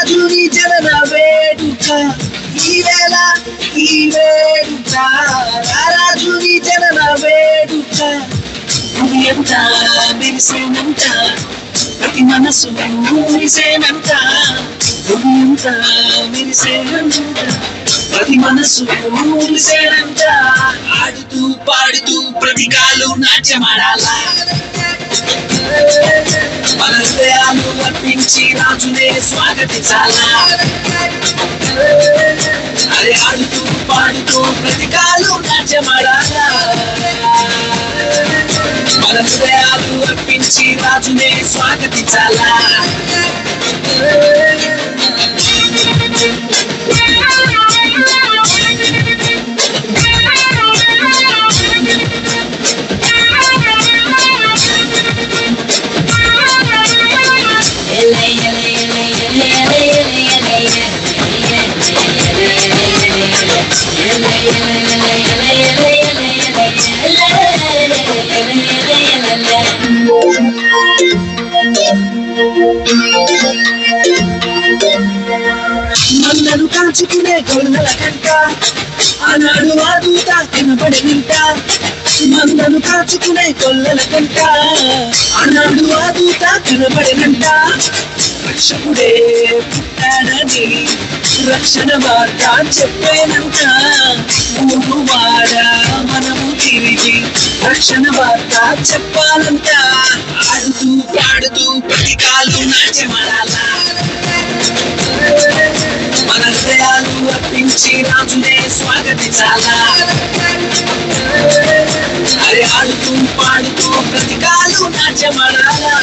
రారాజుని జనన వేడుక ఈవేళ ఈ వేడుక రారాజుని జనన వేడుక ఎంత మెరిసేనంట ప్రతి మనసు మురిసేనంట ఎంత మెరిసేనంట ప్రతి మనసు మురిసేనంట ఆడుతూ పాడుతూ ప్రతికాలు నాట్యమాడాలా మన హృదయాలు అర్పించి రాజునే స్వాగతించాలా అరే ఆడుతూ పాడుతూ ప్రతికాలు నాట్యమాడాలా మన హృదయాలు అర్పించి రాజునే స్వాగతించాలా నన్నను కాచుకునే గొల్లల కంట ఆనాడు ఆ దూత కనబడినంట నన్నను కాచుకునే గొల్లల కంట ఆనాడు ఆ దూత కనబడినంట రక్షకుడే పుట్టాడని రక్షణ వార్త చెప్పేనంట ఊరు వాడ మనము తిరిగి రక్షణ వార్త చెప్పాలంట ఆడుతూ పాడుతూ ప్రతికాలు నాట్యమాడాలా మన హృదయాలు అర్పించి రాజునే స్వాగతించాలా అరే ఆడుతూ పాడుతూ ప్రతికాలు నాట్యమాడాలా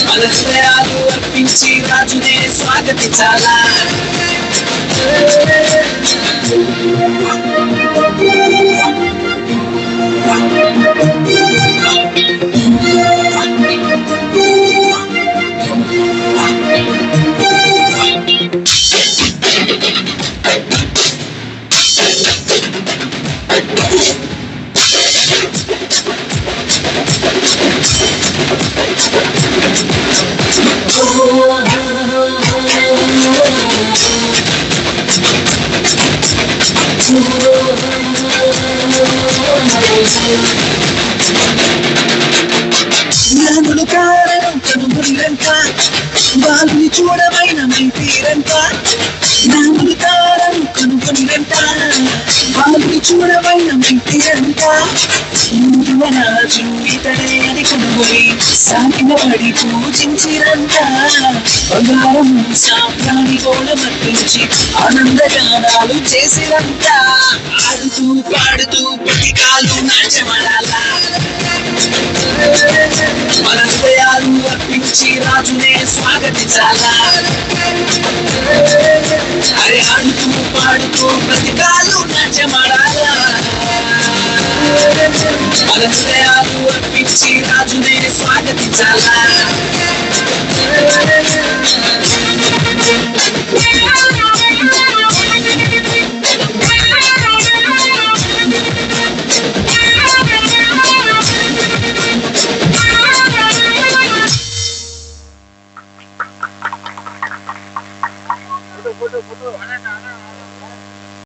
మన హృదయాలు అర్పించి రాజునే స్వాగతించాలా జ్ఞానులు కారణం కనుగొనిరంట వాళ్ళని చూడమైన మైతీరంట జ్ఞానులు కారణం కనుగొనిరంట వాళ్ళని చూడమైన మైతీరంట రాజు ఇతడే అని కనుగొని సాగిన పడి పూజించిరంట బంగారం సాంబ్రాణి గోళమర్పించి ఆనందగానాలు చేసిరంట ఆడుతూ పాడుతూ ప్రతికాలు నాట్యమాడాలా మన హృదయాలు అర్పించి రాజునే స్వాగతించాలా అరే ఆడుతూ పాడుతూ ప్రతికాలు నాట్యమాడాలా మన హృదయాలు అర్పించి రాజునే స్వాగతించాలా